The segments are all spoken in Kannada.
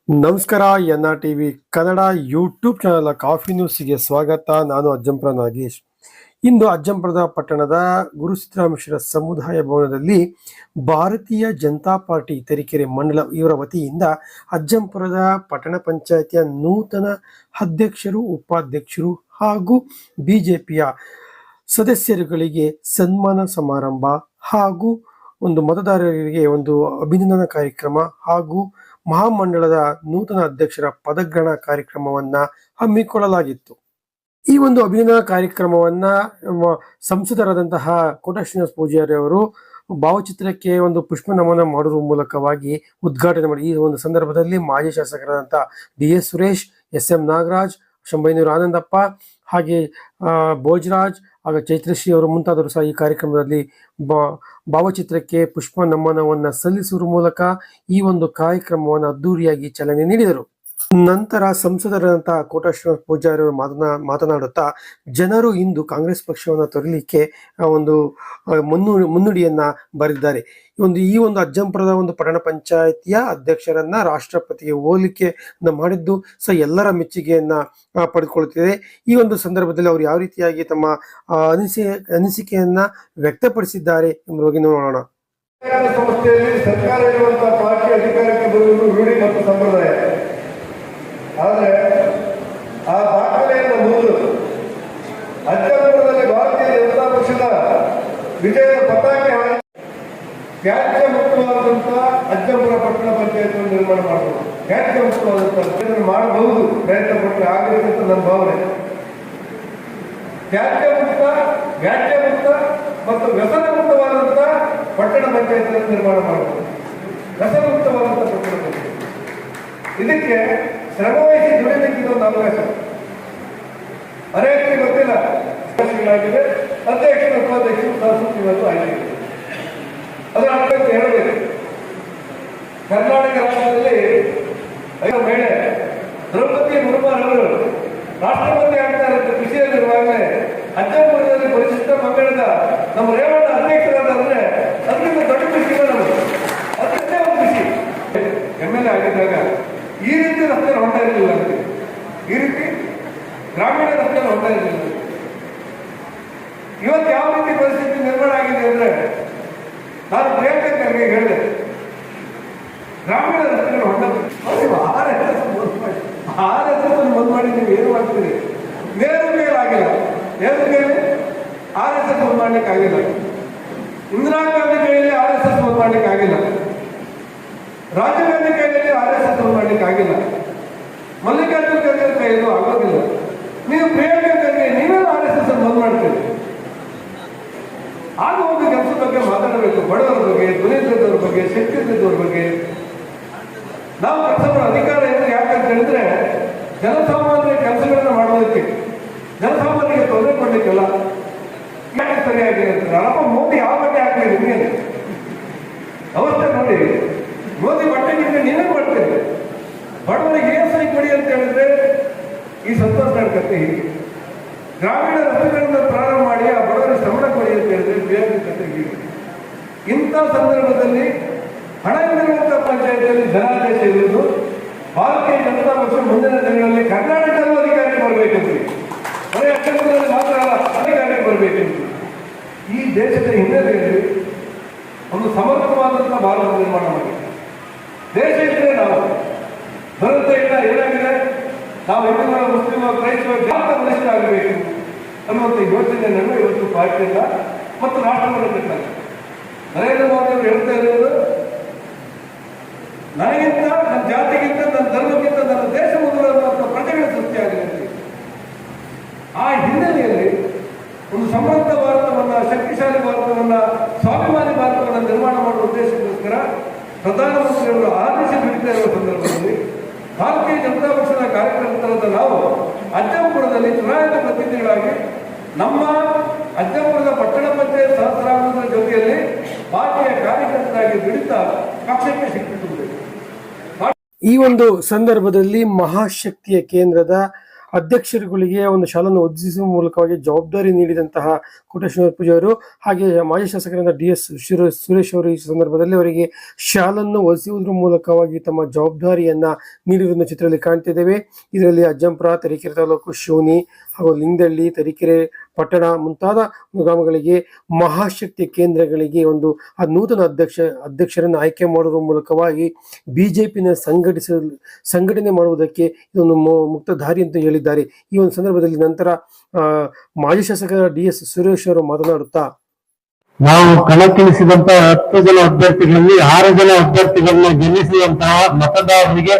ನಮಸ್ಕಾರ. NRTV Kannada YouTube channel coffee ನ್ಯೂಸ್ಗೆ ಸ್ವಾಗತ. ನಾನು ಅಜ್ಜಂಪುರ ನಾಗೇಶ್. ಇಂದು ಅಜ್ಜಂಪುರದ ಪಟ್ಟಣದ ಗುರು ಸಿದ್ದರಾಮೇಶ್ವರ ಸಮುದಾಯ ಭವನದಲ್ಲಿ ಭಾರತೀಯ ಜನತಾ ಪಾರ್ಟಿ ತರೀಕೆರೆ ಮಂಡಲ ಇವರ ವತಿಯಿಂದ ಅಜ್ಜಂಪುರದ ಪಟ್ಟಣ ಪಂಚಾಯಿತಿಯ ನೂತನ ಅಧ್ಯಕ್ಷರು, ಉಪಾಧ್ಯಕ್ಷರು ಹಾಗೂ ಬಿಜೆಪಿಯ ಸದಸ್ಯರುಗಳಿಗೆ ಸನ್ಮಾನ ಸಮಾರಂಭ ಹಾಗೂ ಒಂದು ಮತದಾರರಿಗೆ ಒಂದು ಅಭಿನಂದನಾ ಕಾರ್ಯಕ್ರಮ ಹಾಗೂ ಮಹಾಮಂಡಳದ ನೂತನ ಅಧ್ಯಕ್ಷರ ಪದಗ್ರಹಣ ಕಾರ್ಯಕ್ರಮವನ್ನ ಹಮ್ಮಿಕೊಳ್ಳಲಾಗಿತ್ತು. ಈ ಒಂದು ಅಭಿನಂದನಾ ಕಾರ್ಯಕ್ರಮವನ್ನ ಸಂಸದರಾದಂತಹ ಕೋಟ ಶ್ರೀನಿವಾಸ ಪೂಜಾರಿ ಅವರು ಭಾವಚಿತ್ರಕ್ಕೆ ಒಂದು ಪುಷ್ಪ ನಮನ ಮಾಡುವ ಮೂಲಕವಾಗಿ ಉದ್ಘಾಟನೆ ಮಾಡಿ, ಈ ಒಂದು ಸಂದರ್ಭದಲ್ಲಿ ಮಾಜಿ ಶಾಸಕರಾದಂತಹ DS ಸುರೇಶ್, SM ನಾಗರಾಜ್, ಶಂಭೈನೂರು ಆನಂದಪ್ಪ, ಹಾಗೆ ಭೋಜರಾಜ್ ಹಾಗೂ ಚೈತ್ರಶ್ರೀ ಅವರು ಮುಂತಾದವರು ಸಹ ಈ ಕಾರ್ಯಕ್ರಮದಲ್ಲಿ ಭಾವಚಿತ್ರಕ್ಕೆ ಪುಷ್ಪ ನಮನವನ್ನು ಸಲ್ಲಿಸುವ ಮೂಲಕ ಈ ಒಂದು ಕಾರ್ಯಕ್ರಮವನ್ನು ಅದ್ದೂರಿಯಾಗಿ ಚಾಲನೆ ನೀಡಿದರು. ನಂತರ ಸಂಸದರಾದಂತಹ ಕೋಟ ಶ್ರೀನಿವಾಸ ಪೂಜಾರಿ ಅವರು ಮಾತನಾಡುತ್ತಾ, ಜನರು ಇಂದು ಕಾಂಗ್ರೆಸ್ ಪಕ್ಷವನ್ನು ತೊರೆಯಲಿಕ್ಕೆ ಒಂದು ಮುನ್ನುಡಿಯನ್ನ ಬರೆದಿದ್ದಾರೆ. ಈ ಒಂದು ಅಜ್ಜಂಪುರದ ಒಂದು ಪಟ್ಟಣ ಪಂಚಾಯಿತಿಯ ಅಧ್ಯಕ್ಷರನ್ನ ರಾಷ್ಟ್ರಪತಿಗೆ ಹೋಲಿಕೆ ಮಾಡಿದ್ದು ಸಹ ಎಲ್ಲರ ಮೆಚ್ಚುಗೆಯನ್ನ ಪಡೆದುಕೊಳ್ಳುತ್ತಿದೆ. ಈ ಒಂದು ಸಂದರ್ಭದಲ್ಲಿ ಅವರು ಯಾವ ರೀತಿಯಾಗಿ ತಮ್ಮ ಅನಿಸಿಕೆಯನ್ನ ವ್ಯಕ್ತಪಡಿಸಿದ್ದಾರೆ ಎಂಬ ಬಗ್ಗೆ ನೋಡೋಣ. ಸರ್ಕಾರ ಇರುವಂತಹ ಪಾರ್ಟಿ ಅಧಿಕಾರಕ್ಕೆ ಬರುವುದು ರೂಢಿ ಮತ್ತು ಸಂಪ್ರದಾಯ. ಆದರೆ ಆ ದಾಖಲೆಯನ್ನು ಮುರಿದು ಅಜ್ಜಂಪುರದಲ್ಲಿ ಭಾರತೀಯ ಜನತಾ ಪಕ್ಷದ ವಿಜಯದ ಪತಾಕೆ ಹಾಕಿ ತ್ಯಾಜ್ಯ ಮುಕ್ತವಾದಂತಹ ಅಜ್ಜಂಪುರ ಪಟ್ಟಣ ಪಂಚಾಯತ್ ನಿರ್ಮಾಣ ಮಾಡಬಹುದು. ತ್ಯಾಜ್ಯ ಮುಕ್ತವಾದಂತಹ ಮಾಡಬಹುದು, ಪ್ರಯತ್ನ ಪಟ್ಟರೆ ಆಗಬೇಕು ಅಂತ ನನ್ನ ಭಾವನೆ. ತ್ಯಾಜ್ಯ ಮುಕ್ತ, ವ್ಯಾಜ್ಯ ಮುಕ್ತ ಮತ್ತು ವ್ಯಸನ ಮುಕ್ತವಾದಂತಹ ಪಟ್ಟಣ ಪಂಚಾಯತ್ ನಿರ್ಮಾಣ ಮಾಡಬಹುದು. ವ್ಯಸನ ಮುಕ್ತವಾದಂತಹ ಪಟ್ಟಣ ಪಂಚಾಯತ್ ಇದಕ್ಕೆ ಶ್ರಮವಹಿಸಿ ದುಡಿಲಿಕ್ಕೆ ಒಂದು ಅವಕಾಶ. ಅನೇಕರಿಗೆ ಗೊತ್ತಿಲ್ಲ, ಆಗಿದೆ ಅಧ್ಯಕ್ಷರು, ಉಪಾಧ್ಯಕ್ಷರು ಸಂಸ್ಕೃತಿ ಇವತ್ತು ಆಗಿದೆ. ಅದರ ಅರ್ಥ ಹೇಳಬೇಕು. ಕರ್ನಾಟಕ ರಾಜ್ಯದಲ್ಲಿ ಮಹಿಳೆ ದ್ರೌಪದಿ ಮುರ್ಮು ಅವರು ರಾಷ್ಟ್ರಪತಿ ಆಗ್ತಾರೆ ಅಂತ ಖುಷಿಯಲ್ಲಿರುವಾಗಲೇ ಅಜ್ಜಂಪುರದಲ್ಲಿ ಪರಿಶಿಷ್ಟ ಮಂಗಳದ ನಮ್ಮ ರೇವಣ್ಣ ಅಧ್ಯಕ್ಷರಾದ್ರೆ ಅದರಿಂದ ದೊಡ್ಡ ಖುಷಿ ನಮಗೆ. ಅದರಿಂದ ಒಂದು ಖುಷಿ. MLA ಆಗಿದ್ದಾಗ ಈ ರೀತಿ ರಸ್ತೆ ಹೊಂಟ ಇರಲಿಲ್ಲ ನಮಗೆ. ಈ ರೀತಿ ಗ್ರಾಮೀಣ ರಸ್ತೆ ಹೊಂಟ ಇರಲಿಲ್ಲ. ಇವತ್ತು ಯಾವ ರೀತಿ ಪರಿಸ್ಥಿತಿ ನಿರ್ಮಾಣ ಆಗಿದೆ ಅಂದ್ರೆ, ನಾನು ಪ್ರಿಯಾಂಕಾ ಖರ್ಗೆ ಹೇಳಿದೆ, ಗ್ರಾಮೀಣ ರಸ್ತೆಗಳು ಹೊಂಟ RSS ಬಂದ್ ಮಾಡಿ ನೀವು ಏನು ಮಾಡ್ತೀರಿ? ನೇರು ಮೇಲೆ ಆಗಿಲ್ಲ, ನೇರು ಮೇಲೆ RSS ಬಂದ್ ಮಾಡ್ಲಿಕ್ಕೆ ಆಗಿಲ್ಲ. ಇಂದಿರಾ ಗಾಂಧಿ ಕೈಯಲ್ಲಿ RSS ಬಂದ್ ಮಾಡ್ಲಿಕ್ಕೆ ಆಗಿಲ್ಲ. ರಾಜೀವ್ ಗಾಂಧಿ ಕೈಯಲ್ಲಿ RSS ಬಂದ್ ಮಾಡ್ಲಿಕ್ಕೆ ಆಗಿಲ್ಲ. ಮಲ್ಲಿಕಾರ್ಜುನ ಖರ್ಗೆ ಕೈಯಲ್ಲೂ ಆಗೋದಿಲ್ಲ. ನೀವು ಪ್ರಿಯಾಂಕಾ ಖರ್ಗೆ ನೀವೇನು RSS ಬಂದ್ ಮಾಡ್ತೀರಿ? ಆಗ ಒಂದು ಕೆಲಸದ ಬಗ್ಗೆ ಮಾತಾಡಬೇಕು. ಬಡವರ ಬಗ್ಗೆ, ಧ್ವನಿದ್ದವ್ರ ಬಗ್ಗೆ, ಶಕ್ತಿ ಇದ್ದವ್ರ ಬಗ್ಗೆ ನಾವು ಕೆಲಸ ಮಾಡೋ ಅಧಿಕಾರ ಏನು? ಯಾಕಂತ ಹೇಳಿದ್ರೆ ಜನಸಾಮಾನ್ಯರ ಕೆಲಸಗಳನ್ನ ಮಾಡೋದಕ್ಕೆ, ಜನಸಾಮಾನ್ಯರಿಗೆ ತೊಂದರೆ ಕೊಡ್ಲಿಕ್ಕೆಲ್ಲ. ಯಾಕೆ ಸರಿಯಾಗಿ ಹೇಳ್ತಾರೆ ಅಪ್ಪ, ಮೋದಿ ಯಾವ ಬಟ್ಟೆ ಹಾಕ್ಲಿ ನಿಮಗೆ ಅವಸ್ಥೆ ನೋಡಿ. ಮೋದಿ ಬಟ್ಟೆಗಿಂತ ನೀವೇ ಮಾಡ್ತೀರಿ. ಬಡವರಿಗೆ ESI ಕೊಡಿ ಅಂತ ಹೇಳಿದ್ರೆ ಈ ಸಂತೋಷ ಕತೆ ಹೀಗೆ. ಗ್ರಾಮೀಣ ರಸ್ತೆಗಳಿಂದ ಪ್ರಾರಂಭ ಮಾಡಿ ಆ ಬಡವರಿಗೆ ಶ್ರಮಣ ಕೊಡಿ ಅಂತ ಹೇಳಿದ್ರೆ ಬೇರೆ ಕತೆ ಹೀಗೆ. ಇಂಥ ಸಂದರ್ಭದಲ್ಲಿ ಹಣ ಇರುವಂತಹ ಪಂಚಾಯತಿಯಲ್ಲಿ ಜನಾದೇಶ ಇರುವುದು. ಭಾರತೀಯ ಜನತಾ ಪಕ್ಷ ಮುಂದಿನ ದಿನಗಳಲ್ಲಿ ಕರ್ನಾಟಕದಲ್ಲೂ ಅಧಿಕಾರಕ್ಕೆ ಬರಬೇಕಂತ, ಬರೀ ಅಜ್ಜಂಪುರದಲ್ಲಿ ಮಾತ್ರ ಅಲ್ಲ, ಅಧಿಕಾರಕ್ಕೆ ಬರಬೇಕಂತ. ಈ ದೇಶದ ಹಿನ್ನೆಲೆಯಲ್ಲಿ ಒಂದು ಸಮರ್ಥವಾದಂತಹ ಭಾರತ ನಿರ್ಮಾಣ ಮಾಡಿ, ದೇಶ ಇದ್ರೆ ನಾವು ಬರುತ್ತೆ ಇಲ್ಲ. ಏನಾಗಿದೆ, ನಾವು ಹಿಂದೂಗಳ, ಮುಸ್ಲಿಮ, ಕ್ರೈಸ್ತವ ಭಾರತ ಬಲಿಷ್ಠ ಆಗಬೇಕು ಅನ್ನುವಂಥ ಯೋಚನೆಯನ್ನು ಇವತ್ತು ಪಾರ್ಟಿಯಿಂದ ಮತ್ತು ರಾಷ್ಟ್ರವನ್ನು ಕಟ್ಟಾರೆ. ನರೇಂದ್ರ ಮೋದಿ ಅವರು ಹೇಳ್ತಾ ಇರೋದು, ನನಗಿಂತ, ನನ್ನ ಜಾತಿಗಿಂತ, ನನ್ನ ಧರ್ಮಕ್ಕಿಂತ ನನ್ನ ದೇಶ ಮೊದಲು ಅನ್ನುವಂಥ ಪ್ರಜೆಗಳ ಸೃಷ್ಟಿಯಾಗಿದೆ. ಆ ಹಿನ್ನೆಲೆಯಲ್ಲಿ ಒಂದು ಸಮೃದ್ಧ ಭಾರತವನ್ನ, ಶಕ್ತಿಶಾಲಿ ಭಾರತವನ್ನ, ಸ್ವಾಭಿಮಾನಿ ಭಾರತವನ್ನ ನಿರ್ಮಾಣ ಮಾಡುವ ಉದ್ದೇಶಕ್ಕೋಸ್ಕರ ಪ್ರಧಾನಮಂತ್ರಿಯವರು ಆದೇಶ ಬಿಡ್ತಾ ಇರುವ ಸಂದರ್ಭದಲ್ಲಿ ಭಾರತೀಯ ಜನತಾ ಪಕ್ಷದ ಕಾರ್ಯಕರ್ತರಾದ ನಾವು ಅಜ್ಜಂಪುರದಲ್ಲಿ ಚುನಾಯಿತ ಪ್ರತಿನಿಧಿಗಳಾಗಿ ನಮ್ಮ ಅಜ್ಜಂಪುರದ ಪಟ್ಟಣ ಪಂಚಾಯತ್ ಸಹಸ್ರಾಂಗದ ಜೊತೆಯಲ್ಲಿ ಪಾರ್ಟಿಯ ಕಾರ್ಯಕರ್ತರಾಗಿ ದುಡಿತಾ ಪಕ್ಷಕ್ಕೆ ಶಕ್ತಿ ತುಂಬಬೇಕು. ಈ ಒಂದು ಸಂದರ್ಭದಲ್ಲಿ ಮಹಾಶಕ್ತಿಯ ಕೇಂದ್ರದ ಅಧ್ಯಕ್ಷರುಗಳಿಗೆ ಒಂದು ಶಾಲನ್ನು ಒದಗಿಸುವ ಮೂಲಕವಾಗಿ ಜವಾಬ್ದಾರಿ ನೀಡಿದಂತಹ ಕೋಟ ಶ್ರೀನಿವಾಸ ಪೂಜಾರಿ ಹಾಗೆ ಮಾಜಿ ಶಾಸಕರಾದ DS ಸುರೇಶ್ ಅವರು ಈ ಸಂದರ್ಭದಲ್ಲಿ ಅವರಿಗೆ ಶಾಲನ್ನು ಒದಗಿಸುವುದರ ಮೂಲಕವಾಗಿ ತಮ್ಮ ಜವಾಬ್ದಾರಿಯನ್ನ ನೀಡಿರುವುದನ್ನು ಚಿತ್ರದಲ್ಲಿ ಕಾಣ್ತಿದ್ದೇವೆ. ಇದರಲ್ಲಿ ಅಜ್ಜಂಪುರ, ತರೀಕೆರೆ ತಾಲೂಕು, ಶಿವನಿ ಹಾಗೂ ಲಿಂಗದಳ್ಳಿ, ತರೀಕೆರೆ ಪಟ್ಟಣ ಮುಂತಾದ ಗ್ರಾಮಗಳಿಗೆ ಮಹಾಶಕ್ತಿ ಕೇಂದ್ರಗಳಿಗೆ ಒಂದು ನೂತನ ಅಧ್ಯಕ್ಷರನ್ನು ಆಯ್ಕೆ ಮಾಡುವ ಮೂಲಕವಾಗಿ ಬಿಜೆಪಿನ ಸಂಘಟನೆ ಮಾಡುವುದಕ್ಕೆ ಇದೊಂದು ಮುಕ್ತ ದಾರಿ ಅಂತ ಹೇಳಿದ್ದಾರೆ. ಈ ಒಂದು ಸಂದರ್ಭದಲ್ಲಿ ನಂತರ ಮಾಜಿ ಶಾಸಕ DS ಸುರೇಶ್ ಅವರು ಮಾತನಾಡುತ್ತಾ, ನಾವು ಕಣಕ್ಕಿಳಿಸಿದಂತಹ 10 ಜನ ಅಭ್ಯರ್ಥಿಗಳಲ್ಲಿ 6 ಜನ ಅಭ್ಯರ್ಥಿಗಳನ್ನ ಗೆಲ್ಲಿಸಿದಂತಹ ಮತದಾರರಿಗೆ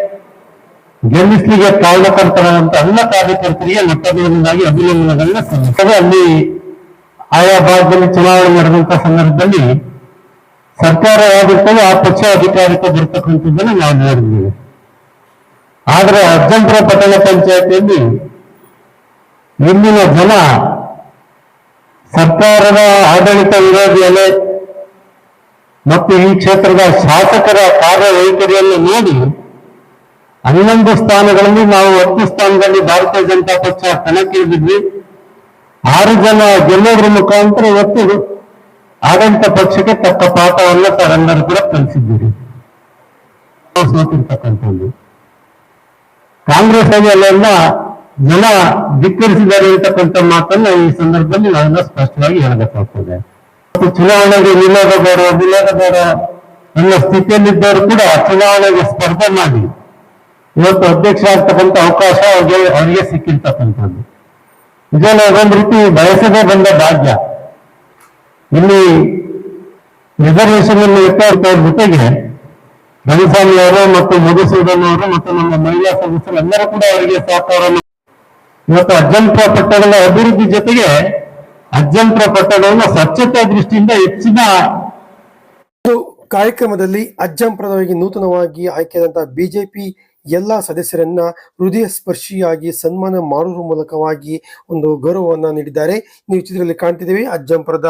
ಗೆಲ್ಲಿಸಲಿಕ್ಕೆ ಕಾರಣಕರ್ತರಾದಂತ ಎಲ್ಲ ಕಾರ್ಯಕರ್ತರಿಗೆ ಮತದಾರರಾಗಿ ಅಭಿನಂದನೆಗಳನ್ನ ಸಲ್ಲಿಸ್ತೇವೆ. ಅಲ್ಲಿ ಆಯಾ ಭಾಗದಲ್ಲಿ ಚುನಾವಣೆ ನಡೆದಂತಹ ಸಂದರ್ಭದಲ್ಲಿ ಸರ್ಕಾರ ಯಾವ್ದಿರ್ತದೆ ಆ ಪಕ್ಷ ಅಧಿಕಾರಕ್ಕೆ ಬರ್ತಕ್ಕಂಥದ್ದನ್ನು ನಾವು ನೋಡಿದ್ದೀವಿ. ಆದ್ರೆ ಅಜ್ಜಂಪುರ ಪಟ್ಟಣ ಪಂಚಾಯತಿಯಲ್ಲಿ ಇಲ್ಲಿನ ಜನ ಸರ್ಕಾರದ ಆಡಳಿತ ವಿರೋಧಿ ಅಲೆ ಮತ್ತು ಈ ಕ್ಷೇತ್ರದ ಶಾಸಕರ ಕಾರ್ಯವೈಖರಿಯನ್ನು ನೋಡಿ 11 ಸ್ಥಾನಗಳಲ್ಲಿ ನಾವು 10 ಸ್ಥಾನದಲ್ಲಿ ಭಾರತೀಯ ಜನತಾ ಪಕ್ಷ ಕಣಕ್ಕಿಳಿದಿದ್ವಿ. 6 ಜನ ಗೆಲ್ಲೋದ್ರ ಮುಖಾಂತರ ಇವತ್ತು ಆಡಳಿತ ಪಕ್ಷಕ್ಕೆ ತಕ್ಕ ಪಾಠವನ್ನ ತಾವೆಲ್ಲರೂ ಕೂಡ ಕಲಿಸಿದ್ದೀರಿ. ಸೋತಿರ್ತಕ್ಕಂಥದ್ದು ಕಾಂಗ್ರೆಸ್ ಆಗಿ ಅಲ್ಲೆಲ್ಲ ಜನ ಧಿಕ್ಕರಿಸಿದ್ದಾರೆ ಅಂತಕ್ಕಂಥ ಮಾತನ್ನ ಈ ಸಂದರ್ಭದಲ್ಲಿ ನಾವೆಲ್ಲ ಸ್ಪಷ್ಟವಾಗಿ ಹೇಳಬೇಕಾಗ್ತದೆ. ಮತ್ತು ಚುನಾವಣೆಗೆ ನಿಲ್ಲೋದ ಬೇಡ ಅನ್ನೋ ಸ್ಥಿತಿಯಲ್ಲಿದ್ದವರು ಕೂಡ ಚುನಾವಣೆಗೆ ಸ್ಪರ್ಧೆ ಮಾಡಿ ಇವತ್ತು ಅಧ್ಯಕ್ಷ ಆಗ್ತಕ್ಕಂಥ ಅವಕಾಶ ಅವರಿಗೆ ಸಿಕ್ಕಿರ್ತಕ್ಕಂಥದ್ದು ಇದೆಲ್ಲ ಒಂದ್ ರೀತಿ ಬಯಸದೇ ಬಂದ ಭಾಗ್ಯ. ಇಲ್ಲಿ ರಿಸರ್ವೇಶನ್ ಅನ್ನು ಇಟ್ಟವ್ರ ಜೊತೆಗೆ ರಣಸ್ವಾಮಿ ಅವರು ಮತ್ತು ಮಧುಸೂದನ್ ಅವರು ಮತ್ತು ನಮ್ಮ ಮಹಿಳಾ ಸದಸ್ಯರು ಎಲ್ಲರೂ ಕೂಡ ಅವರಿಗೆ ಸಹಕಾರವನ್ನು ಇವತ್ತು ಅಜ್ಜಂಪುರ ಪಟ್ಟಣದ ಅಭಿವೃದ್ಧಿ ಜೊತೆಗೆ ಅಜ್ಜಂಪುರ ಪಟ್ಟಣವನ್ನು ಸ್ವಚ್ಛತೆ ದೃಷ್ಟಿಯಿಂದ ಹೆಚ್ಚಿನ ಕಾರ್ಯಕ್ರಮದಲ್ಲಿ ಅಜ್ಜಂಪುರದವರಿಗೆ ನೂತನವಾಗಿ ಆಯ್ಕೆಯಾದಂತಹ ಬಿಜೆಪಿ ಎಲ್ಲ ಸದಸ್ಯರನ್ನ ಹೃದಯ ಸ್ಪರ್ಶಿಯಾಗಿ ಸನ್ಮಾನ ಮಾಡುವ ಮೂಲಕವಾಗಿ ಒಂದು ಗೌರವವನ್ನ ನೀಡಿದ್ದಾರೆ. ನೀವು ಚಿತ್ರದಲ್ಲಿ ಕಾಣ್ತಿದ್ದೀವಿ. ಅಜ್ಜಂಪುರದ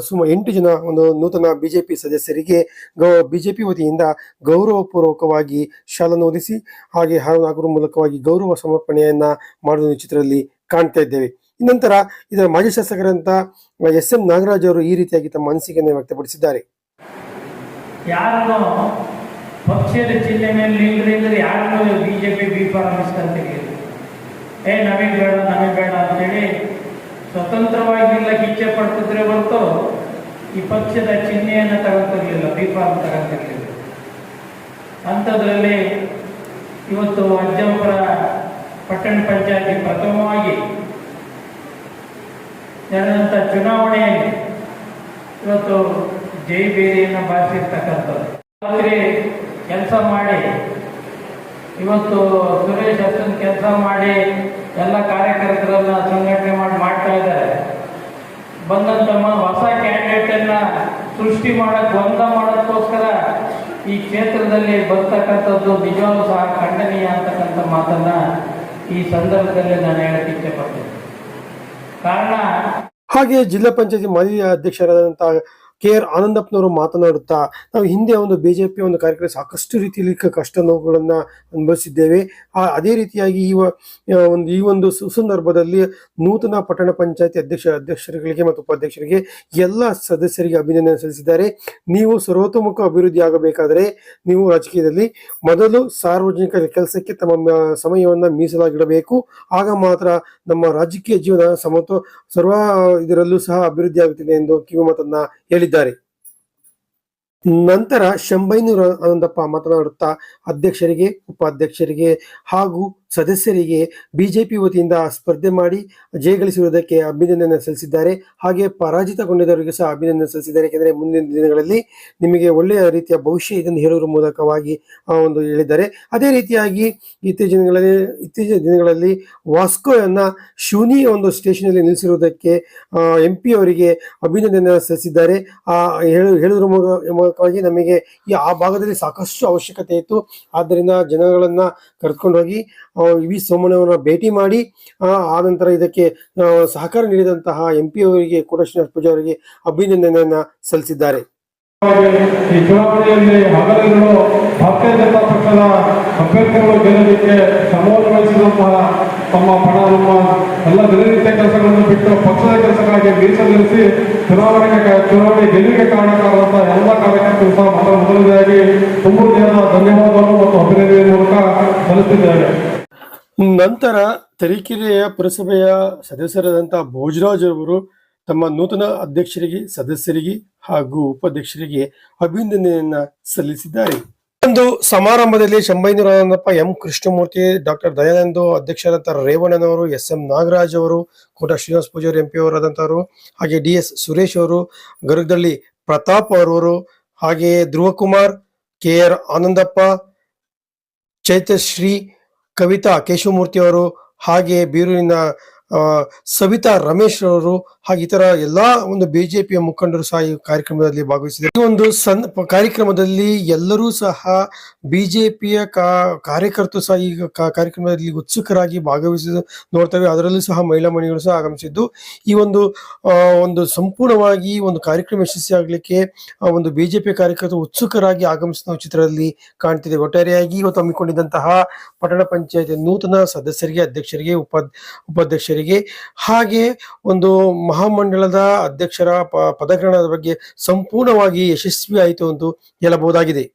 ಸುಮಾರು 8 ಜನ ಒಂದು ನೂತನ ಬಿಜೆಪಿ ಸದಸ್ಯರಿಗೆ ಬಿಜೆಪಿ ವತಿಯಿಂದ ಗೌರವಪೂರ್ವಕವಾಗಿ ಶಾಲನ್ನು ಹೊದಿಸಿ ಹಾಗೆ ಹಾಕುವ ಮೂಲಕವಾಗಿ ಗೌರವ ಸಮರ್ಪಣೆಯನ್ನ ಮಾಡುವ ಚಿತ್ರದಲ್ಲಿ ಕಾಣ್ತಾ ಇದ್ದೇವೆ. ನಂತರ ಇದರ ಮಾಜಿ ಶಾಸಕರಂತ SM ನಾಗರಾಜ್ ಅವರು ಈ ರೀತಿಯಾಗಿ ತಮ್ಮ ಅನಿಸಿಕೆಯನ್ನು ವ್ಯಕ್ತಪಡಿಸಿದ್ದಾರೆ. ಯಾರನ್ನು ಪಕ್ಷದ ಚಿಹ್ನೆ ಮೇಲೆ ನಿಲ್ಲದ್ರೆ ಯಾರನ್ನು ಬಿಜೆಪಿ ಬಿಫಾರಂ ಇಸ್ಕೊಂತೀವಿ, ನಮಗೆ ಬೇಡ ಅಂತೇಳಿ ಸ್ವತಂತ್ರವಾಗಿ ನಿಲ್ಲಕ್ಕೆ ಇಚ್ಛೆ ಪಡ್ತಿದ್ರೆ ಹೊರತು ಈ ಪಕ್ಷದ ಚಿಹ್ನೆಯನ್ನು ತಗೊಂತಿರ್ಲಿಲ್ಲ, ಬಿಫಾರಂ ತಗೊಂತಿರ್ಲಿಲ್ಲ. ಅಂಥದ್ರಲ್ಲಿ ಇವತ್ತು ಅಜ್ಜಂಪುರ ಪಟ್ಟಣ ಪಂಚಾಯತಿ ಪ್ರಥಮವಾಗಿ ನಡೆದಂಥ ಚುನಾವಣೆಯಲ್ಲಿ ಇವತ್ತು ಜೈಬೇರಿಯನ್ನು ಬಾರಿಸಿರ್ತಕ್ಕಂಥದ್ದು ಕೆಲಸ ಮಾಡಿ ಇವತ್ತು ಸುರೇಶ್ ಅಷ್ಟೊಂದು ಕೆಲಸ ಮಾಡಿ ಎಲ್ಲ ಕಾರ್ಯಕರ್ತರನ್ನ ಸಂಘಟನೆ ಮಾಡ್ತಾ ಇದ್ದಾರೆ. ಬಂದಂತ ಹೊಸ ಕ್ಯಾಂಡಿಡೇಟ್ ಸೃಷ್ಟಿ ಮಾಡೋಕ್ಕೋಸ್ಕರ ಈ ಕ್ಷೇತ್ರದಲ್ಲಿ ಬರ್ತಕ್ಕಂಥದ್ದು ನಿಜವಾಗ್ಲೂ ಸಹ ಖಂಡನೀಯ ಅಂತಕ್ಕಂಥ ಮಾತನ್ನ ಈ ಸಂದರ್ಭದಲ್ಲಿ ನಾನು ಹೇಳಕ್ಕೆ ಇಚ್ಛೆ ಪಡ್ತೇನೆ. ಕಾರಣ ಹಾಗೆ ಜಿಲ್ಲಾ ಪಂಚಾಯತಿ ಮಾಜಿ ಅಧ್ಯಕ್ಷರಾದಂತಹ KR ಆನಂದಪ್ಪನವರು ಮಾತನಾಡುತ್ತಾ, ನಾವು ಹಿಂದೆ ಒಂದು ಬಿಜೆಪಿ ಒಂದು ಕಾರ್ಯಕ್ರಮ ಸಾಕಷ್ಟು ರೀತಿಯಲ್ಲಿ ಕಷ್ಟ ನೋವುಗಳನ್ನ ಅನುಭವಿಸಿದ್ದೇವೆ. ಅದೇ ರೀತಿಯಾಗಿ ಈ ಒಂದು ಸುಸಂದರ್ಭದಲ್ಲಿ ನೂತನ ಪಟ್ಟಣ ಪಂಚಾಯತಿ ಅಧ್ಯಕ್ಷರುಗಳಿಗೆ ಮತ್ತು ಉಪಾಧ್ಯಕ್ಷರಿಗೆ ಎಲ್ಲ ಸದಸ್ಯರಿಗೆ ಅಭಿನಂದನೆ ಸಲ್ಲಿಸಿದ್ದಾರೆ. ನೀವು ಸರ್ವತೋಮುಖ ಅಭಿವೃದ್ಧಿ ಆಗಬೇಕಾದರೆ ನೀವು ರಾಜಕೀಯದಲ್ಲಿ ಮೊದಲು ಸಾರ್ವಜನಿಕ ಕೆಲಸಕ್ಕೆ ತಮ್ಮ ಸಮಯವನ್ನ ಮೀಸಲಾಗಿಡಬೇಕು. ಆಗ ಮಾತ್ರ ನಮ್ಮ ರಾಜಕೀಯ ಜೀವನ ಸರ್ವ ಇದರಲ್ಲೂ ಸಹ ಅಭಿವೃದ್ಧಿ ಆಗುತ್ತಿದೆ ಎಂದು ಕಿವಿಮಾತನ್ನ ಹೇಳಿದ್ದಾರೆ. ನಂತರ ಶಂಭೈನೂರು ಆನಂದಪ್ಪ ಮಾತನಾಡುತ್ತಾ ಅಧ್ಯಕ್ಷರಿಗೆ, ಉಪಾಧ್ಯಕ್ಷರಿಗೆ ಹಾಗೂ ಸದಸ್ಯರಿಗೆ ಬಿಜೆಪಿ ವತಿಯಿಂದ ಸ್ಪರ್ಧೆ ಮಾಡಿ ಜಯಗಳಿಸಿರುವುದಕ್ಕೆ ಅಭಿನಂದನೆ ಸಲ್ಲಿಸಿದ್ದಾರೆ. ಹಾಗೆ ಪರಾಜಿತಗೊಂಡಿದ್ದವರಿಗೆ ಸಹ ಅಭಿನಂದನೆ ಸಲ್ಲಿಸಿದ್ದಾರೆ. ಯಾಕೆಂದರೆ ಮುಂದಿನ ದಿನಗಳಲ್ಲಿ ನಿಮಗೆ ಒಳ್ಳೆಯ ರೀತಿಯ ಭವಿಷ್ಯ ಇದನ್ನು ಹೇಳುವ ಮೂಲಕವಾಗಿ ಒಂದು ಹೇಳಿದ್ದಾರೆ. ಅದೇ ರೀತಿಯಾಗಿ ಇತ್ತೀಚಿನ ದಿನಗಳಲ್ಲಿ ವಾಸ್ಕೋಯನ್ನ ಶಿವನಿ ಒಂದು ಸ್ಟೇಷನ್ ಅಲ್ಲಿ ನಿಲ್ಲಿಸಿರುವುದಕ್ಕೆ MP ಅವರಿಗೆ ಅಭಿನಂದನೆ ಸಲ್ಲಿಸಿದ್ದಾರೆ. ಹೇಳುವುದರ ಮೂಲಕವಾಗಿ ನಮಗೆ ಆ ಭಾಗದಲ್ಲಿ ಸಾಕಷ್ಟು ಅವಶ್ಯಕತೆ ಇತ್ತು. ಆದ್ದರಿಂದ ಜನಗಳನ್ನ ಕರೆದುಕೊಂಡು ಹೋಗಿ ವಿ ಸೋಮಣ್ಣವರನ್ನ ಭೇಟಿ ಮಾಡಿ ಆ ನಂತರ ಇದಕ್ಕೆ ಸಹಕಾರ ನೀಡಿದಂತಹ MP ಅವರಿಗೆ, ಕೋಟ ಶ್ರೀನಿವಾಸ ಪೂಜಾರಿ ಅವರಿಗೆ ಅಭಿನಂದನೆಯನ್ನ ಸಲ್ಲಿಸಿದ್ದಾರೆ. ಈ ಚುನಾವಣೆಯಲ್ಲಿ ಹಗಲಿರುಳು ಭಾರತೀಯ ಜನತಾ ಪಕ್ಷ ಕ್ಷೇತ್ರದ ಅಭ್ಯರ್ಥಿಗಳು ಗೆಲ್ಲಲಿಕ್ಕೆ ಶ್ರಮವನ್ನು ವಹಿಸಿದಂತಹ ತಮ್ಮ ಪಣ ನಮ್ಮ ಎಲ್ಲ ದಿನನಿತ್ಯ ಕೆಲಸಗಳನ್ನು ಬಿಟ್ಟು ಪಕ್ಷದ ಕೆಲಸಗಳಿಗೆ ಮೀಸಲಿರಿಸಿ ಚುನಾವಣೆ ಗೆಲುವಿಗೆ ಕಾರಣಕಾರರಂತಹ ಎಲ್ಲ ಕಾರ್ಯಕರ್ತರು ಸಹ ಮೊದಲನೇದಾಗಿ ತುಂಬ ಧನ್ಯವಾದವನ್ನು ಮತ್ತು ಅಭಿನಂದನೆ ಮೂಲಕ ಸಲ್ಲಿಸಿದ್ದೇವೆ. ನಂತರ ತರೀಕೆರೆಯ ಪುರಸಭೆಯ ಸದಸ್ಯರಾದಂತಹ ಭೋಜರಾಜ್ ಅವರು ತಮ್ಮ ನೂತನ ಅಧ್ಯಕ್ಷರಿಗೆ, ಸದಸ್ಯರಿಗೆ ಹಾಗೂ ಉಪಾಧ್ಯಕ್ಷರಿಗೆ ಅಭಿನಂದನೆಯನ್ನ ಸಲ್ಲಿಸಿದ್ದಾರೆ. ಒಂದು ಸಮಾರಂಭದಲ್ಲಿ ಶಂಭೈನೂರಪ್ಪ, ಎಂ ಕೃಷ್ಣಮೂರ್ತಿ, ಡಾಕ್ಟರ್ ದಯಾನಂದ, ಅಧ್ಯಕ್ಷರಾದಂತಹ ರೇವಣ್ಣನವರು, ಎಸ್ ಎಂ ನಾಗರಾಜ್ ಅವರು, ಕೋಟ ಶ್ರೀನಿವಾಸ ಪೂಜಾರಿ MP ಅವರಾದಂಥವರು, ಹಾಗೆ DS ಸುರೇಶ್ ಅವರು, ಗರುಗದಳ್ಳಿ ಪ್ರತಾಪ್ ಅವರು, ಹಾಗೆ ಧ್ರುವಕುಮಾರ್, KR ಆನಂದಪ್ಪ, ಚೈತಶ್ರೀ, ಕವಿತಾ ಕೇಶವಮೂರ್ತಿ ಅವರು, ಹಾಗೆ ಬೀರೂರಿನ ಸವಿತಾ ರಮೇಶ್ ಅವರು, ಹಾಗೆ ಇತರ ಎಲ್ಲಾ ಒಂದು ಬಿಜೆಪಿಯ ಮುಖಂಡರು ಸಹ ಈ ಕಾರ್ಯಕ್ರಮದಲ್ಲಿ ಭಾಗವಹಿಸಿದರು. ಈ ಒಂದು ಕಾರ್ಯಕ್ರಮದಲ್ಲಿ ಎಲ್ಲರೂ ಸಹ ಬಿಜೆಪಿಯ ಕಾರ್ಯಕರ್ತರು ಸಹ ಈ ಕಾರ್ಯಕ್ರಮದಲ್ಲಿ ಉತ್ಸುಕರಾಗಿ ಭಾಗವಹಿಸಿದ್ದು ನೋಡ್ತೇವೆ. ಅದರಲ್ಲೂ ಸಹ ಮಹಿಳಾ ಮಣಿಗಳು ಸಹ ಆಗಮಿಸಿದ್ದು ಈ ಒಂದು ಸಂಪೂರ್ಣವಾಗಿ ಒಂದು ಕಾರ್ಯಕ್ರಮ ಯಶಸ್ವಿಯಾಗಲಿಕ್ಕೆ ಒಂದು ಬಿಜೆಪಿ ಕಾರ್ಯಕರ್ತರು ಉತ್ಸುಕರಾಗಿ ಆಗಮಿಸಿದ ಚಿತ್ರದಲ್ಲಿ ಕಾಣ್ತಿದೆ. ಒಟ್ಟಾರೆಯಾಗಿ ಇವತ್ತು ಹಮ್ಮಿಕೊಂಡಿದ್ದಂತಹ ಪಟ್ಟಣ ಪಂಚಾಯತ್ ನೂತನ ಸದಸ್ಯರಿಗೆ, ಅಧ್ಯಕ್ಷರಿಗೆ, ಉಪಾಧ್ಯಕ್ಷರಿಗೆ ಹಾಗೆ ಒಂದು ಮಹಾಮಂಡಲದ ಅಧ್ಯಕ್ಷರ ಪದಗ್ರಹಣದ ಬಗ್ಗೆ ಸಂಪೂರ್ಣವಾಗಿ ಯಶಸ್ವಿ ಆಯಿತು ಎಂದು ಹೇಳಬಹುದಾಗಿದೆ.